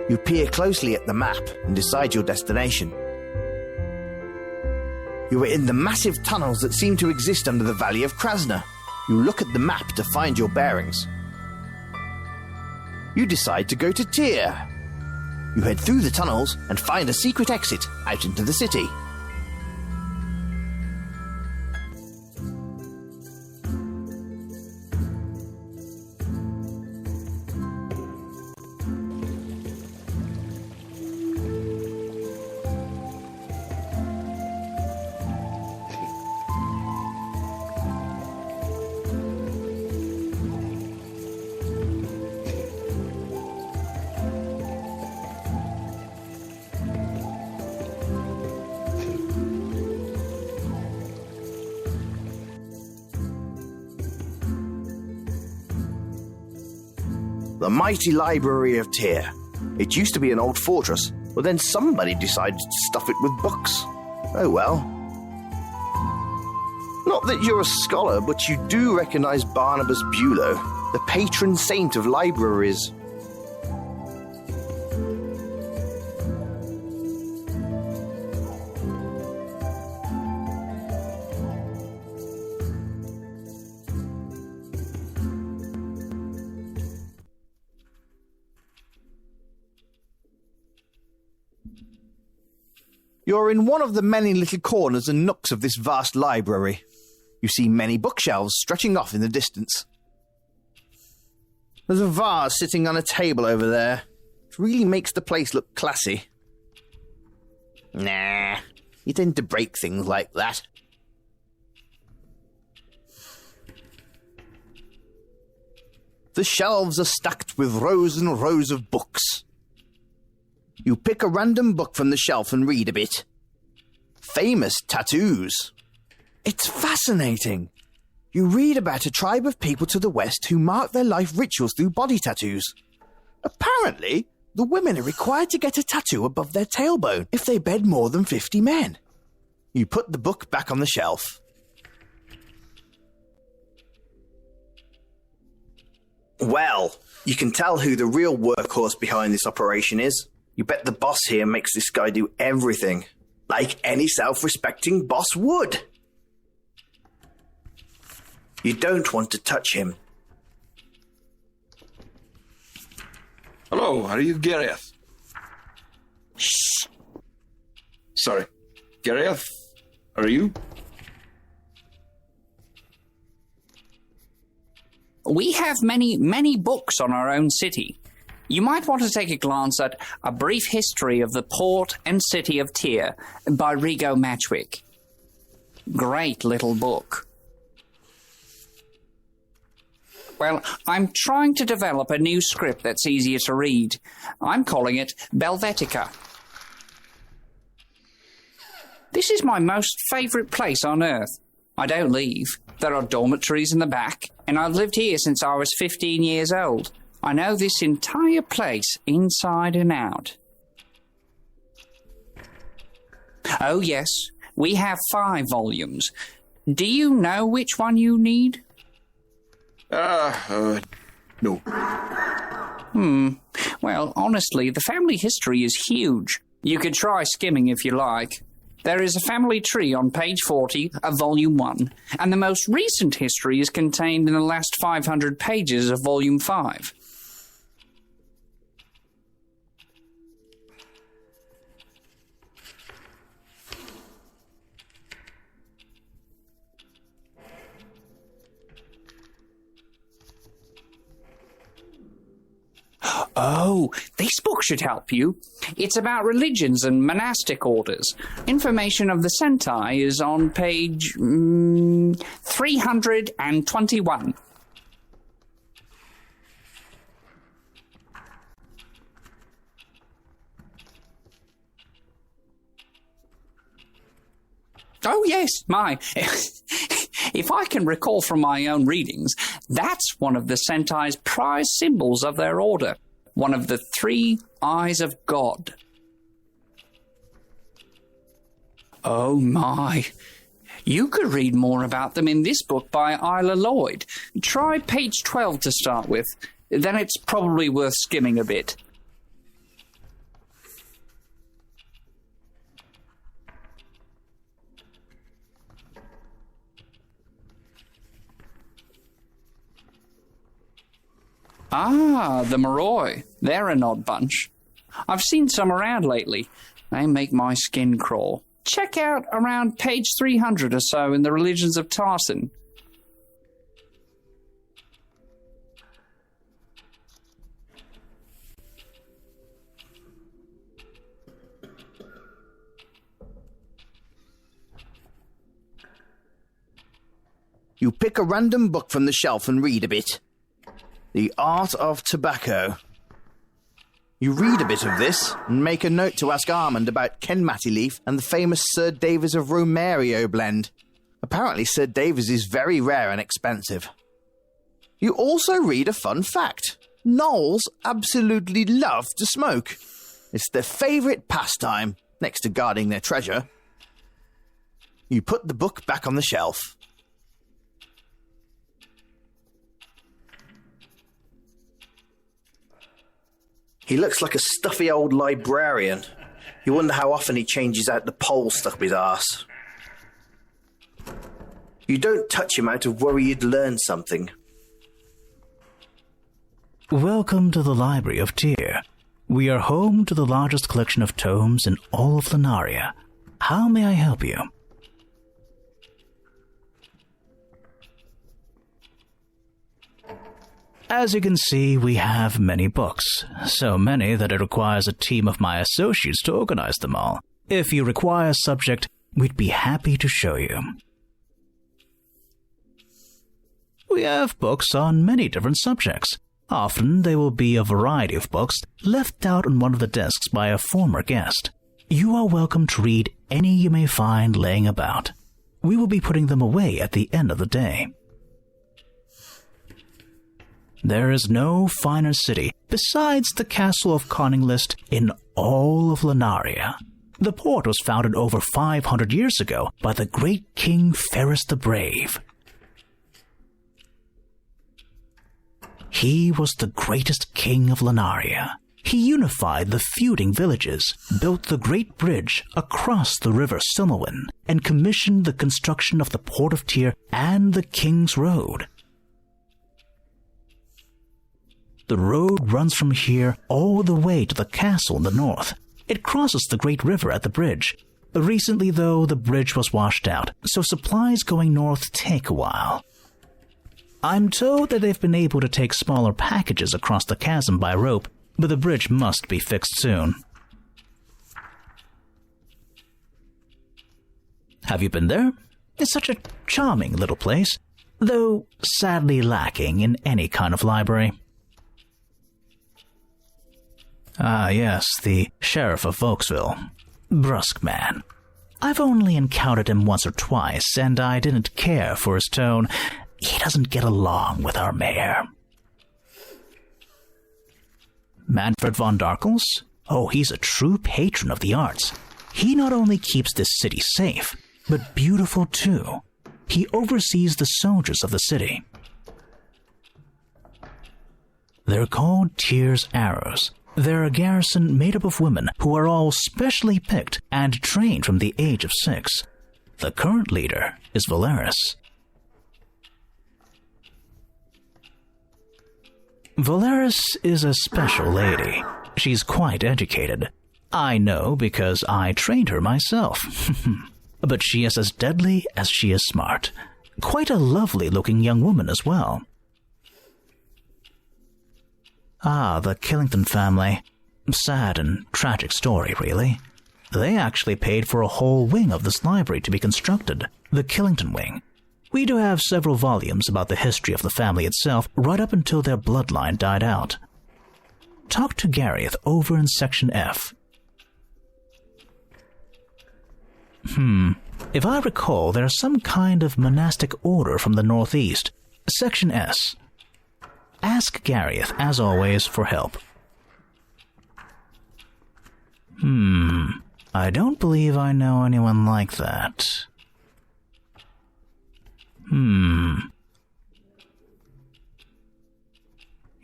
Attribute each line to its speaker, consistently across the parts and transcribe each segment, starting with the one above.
Speaker 1: You peer closely at the map and decide your destination. You are in the massive tunnels that seem to exist under the Valley of Krasna. You look at the map to find your bearings. You decide to go to Tyr. You head through the tunnels and find a secret exit out into the city. The mighty library of Tyr. It used to be an old fortress, but then somebody decided to stuff it with books. Oh well. Not that you're a scholar, but you do recognize Barnabas Bulow, the patron saint of libraries. You're in one of the many little corners and nooks of this vast library. You see many bookshelves stretching off in the distance. There's a vase sitting on a table over there. It really makes the place look classy. Nah, you tend to break things like that. The shelves are stacked with rows and rows of books. You pick a random book from the shelf and read a bit. Famous tattoos. It's fascinating. You read about a tribe of people to the west who mark their life rituals through body tattoos. Apparently, the women are required to get a tattoo above their tailbone if they bed more than 50 men. You put the book back on the shelf. Well, you can tell who the real workhorse behind this operation is. You bet the boss here makes this guy do everything, like any self-respecting boss would. You don't want to touch him.
Speaker 2: Hello, are you Gareth?
Speaker 1: Shh.
Speaker 2: Sorry, Gareth, are you?
Speaker 3: We have many books on our own city. You might want to take a glance at A Brief History of the Port and City of Tyr by Rigo Matchwick. Great little book. Well, I'm trying to develop a new script that's easier to read. I'm calling it Belvetica. This is my most favourite place on Earth. I don't leave. There are dormitories in the back, and I've lived here since I was 15 years old. I know this entire place inside and out. Oh yes, we have 5 volumes. Do you know which one you need?
Speaker 2: No.
Speaker 3: Well, honestly, the family history is huge. You could try skimming if you like. There is a family tree on page 40 of Volume 1, and the most recent history is contained in the last 500 pages of Volume 5. Oh, this book should help you. It's about religions and monastic orders. Information of the Sentai is on page 321. Oh, yes, my. If I can recall from my own readings, that's one of the Sentai's prized symbols of their order. One of the 3 eyes of God. Oh, my. You could read more about them in this book by Isla Lloyd. Try page 12 to start with. Then it's probably worth skimming a bit. Ah, the Moroi. They're an odd bunch. I've seen some around lately. They make my skin crawl. Check out around page 300 or so in the Religions of Tarsan.
Speaker 1: You pick a random book from the shelf and read a bit. The Art of Tobacco. You read a bit of this and make a note to ask Armand about Ken Mattyleaf and the famous Sir Davies of Romerio blend. Apparently Sir Davies is very rare and expensive. You also read a fun fact. Gnolls absolutely love to smoke. It's their favourite pastime, next to guarding their treasure. You put the book back on the shelf. He looks like a stuffy old librarian. You wonder how often he changes out the pole stuck up his arse. You don't touch him out of worry you'd learn something.
Speaker 4: Welcome to the Library of Tyr. We are home to the largest collection of tomes in all of Lunaria. How may I help you? As you can see, we have many books. So many that it requires a team of my associates to organize them all. If you require a subject, we'd be happy to show you. We have books on many different subjects. Often they will be a variety of books left out on one of the desks by a former guest. You are welcome to read any you may find laying about. We will be putting them away at the end of the day. There is no finer city besides the castle of Conninglist in all of Lunaria. The port was founded over 500 years ago by the great King Ferris the Brave. He was the greatest king of Lunaria. He unified the feuding villages, built the great bridge across the river Silmawin, and commissioned the construction of the Port of Tyr and the King's Road. The road runs from here all the way to the castle in the north. It crosses the great river at the bridge. Recently, though, the bridge was washed out, so supplies going north take a while. I'm told that they've been able to take smaller packages across the chasm by rope, but the bridge must be fixed soon. Have you been there? It's such a charming little place, though sadly lacking in any kind of library. Ah, yes, the Sheriff of Vauxville. Brusque man. I've only encountered him once or twice, and I didn't care for his tone. He doesn't get along with our mayor. Manfred von Darkels? Oh, he's a true patron of the arts. He not only keeps this city safe, but beautiful too. He oversees the soldiers of the city. They're called Tyr's Arrows. They're a garrison made up of women who are all specially picked and trained from the age of 6. The current leader is Valeris. Valeris is a special lady. She's quite educated. I know because I trained her myself. But she is as deadly as she is smart. Quite a lovely-looking young woman as well. Ah, the Killington family. Sad and tragic story, really. They actually paid for a whole wing of this library to be constructed, the Killington wing. We do have several volumes about the history of the family itself, right up until their bloodline died out. Talk to Gareth over in Section F. If I recall, there's some kind of monastic order from the northeast. Section S. Ask Gareth, as always, for help. I don't believe I know anyone like that. You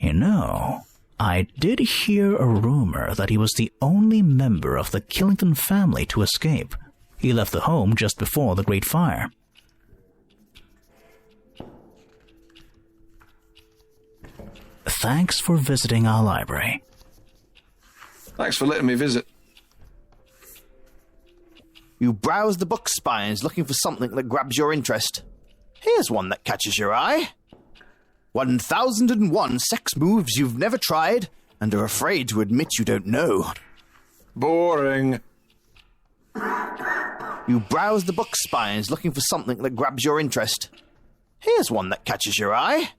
Speaker 4: know, I did hear a rumor that he was the only member of the Killington family to escape. He left the home just before the Great Fire. thanks for visiting our library.
Speaker 2: Thanks for letting me visit.
Speaker 1: You browse the book spines looking for something that grabs your interest. Here's one that catches your eye. 1001 sex moves you've never tried and are afraid to admit you don't know.
Speaker 2: Boring.
Speaker 1: You browse the book spines looking for something that grabs your interest. Here's one that catches your eye.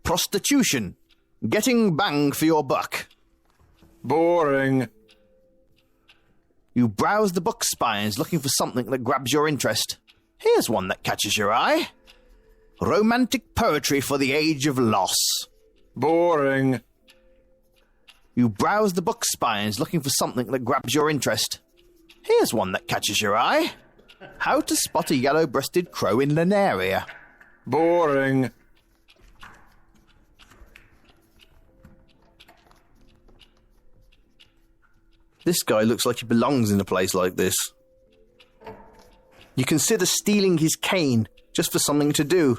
Speaker 1: Prostitution. Getting bang for your buck.
Speaker 2: Boring.
Speaker 1: You browse the book spines looking for something that grabs your interest. Here's one that catches your eye. Romantic poetry for the age of loss.
Speaker 2: Boring.
Speaker 1: You browse the book spines looking for something that grabs your interest. Here's one that catches your eye. How to spot a yellow-breasted crow in Linaria.
Speaker 2: Boring.
Speaker 1: This guy looks like he belongs in a place like this. You consider stealing his cane just for something to do.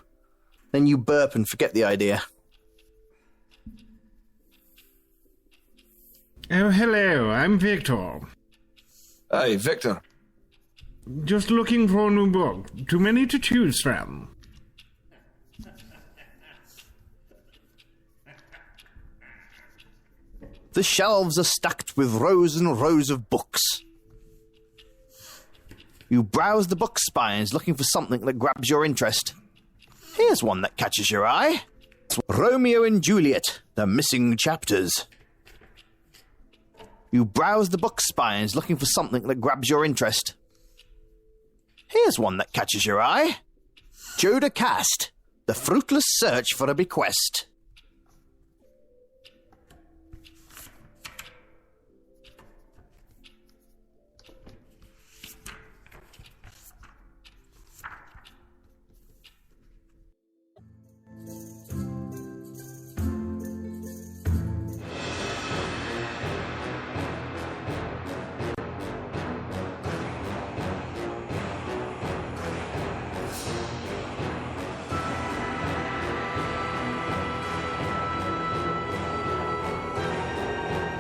Speaker 1: Then you burp and forget the idea.
Speaker 5: Oh, hello, I'm Victor.
Speaker 2: Hey, Victor.
Speaker 5: Just looking for a new book. Too many to choose from.
Speaker 1: The shelves are stacked with rows and rows of books. You browse the book spines looking for something that grabs your interest. Here's one that catches your eye. Romeo and Juliet, the missing chapters. You browse the book spines looking for something that grabs your interest. Here's one that catches your eye. Joda Cast, the fruitless search for a bequest.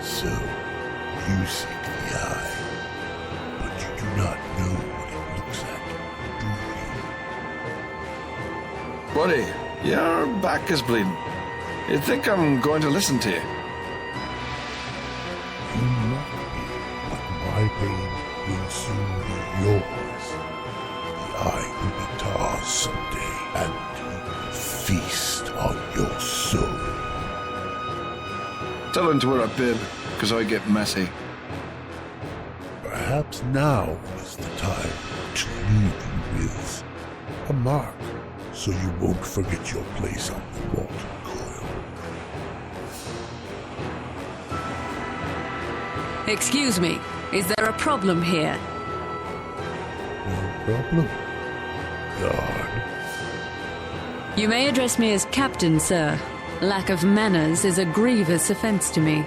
Speaker 6: So, you seek the eye, but you do not know what it looks at, do you?
Speaker 2: Buddy, your back is bleeding. You think I'm going to listen to you?
Speaker 6: You mock me, but my pain will soon be yours. The eye will be Tar's someday, and he will feast on your soul.
Speaker 2: Tell him to wear a bib, because I get messy.
Speaker 6: Perhaps now is the time to leave you with a mark, so you won't forget your place on the molten coil.
Speaker 7: Excuse me, is there a problem here?
Speaker 6: No problem. Guard.
Speaker 7: You may address me as Captain, sir. Lack of manners is a grievous offense to me.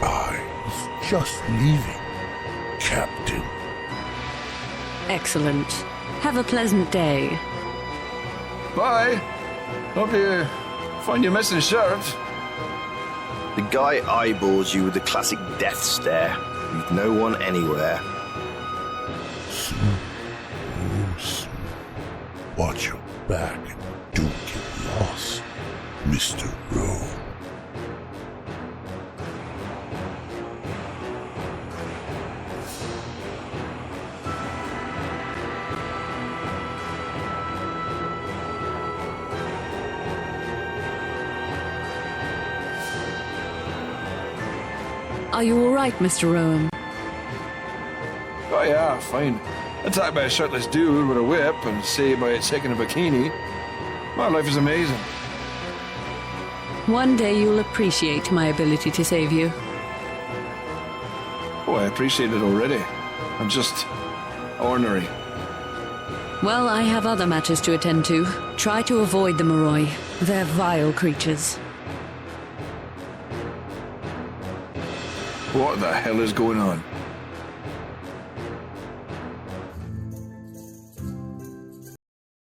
Speaker 6: I was just leaving, Captain.
Speaker 7: Excellent. Have a pleasant day.
Speaker 2: Bye. Hope you find your missing shirt.
Speaker 1: The guy eyeballs you with the classic death stare. With no one anywhere.
Speaker 6: Soon, oh soon. Watch your back and don't get lost, Mr. Rome.
Speaker 7: Are you all right, Mr. Rowan?
Speaker 2: Oh yeah, fine. Attacked by a shirtless dude with a whip and saved by taking a bikini. My life is amazing.
Speaker 7: One day you'll appreciate my ability to save you.
Speaker 2: Oh, I appreciate it already. I'm just ornery.
Speaker 7: Well, I have other matters to attend to. Try to avoid the Moroi. They're vile creatures.
Speaker 2: What the hell is going on?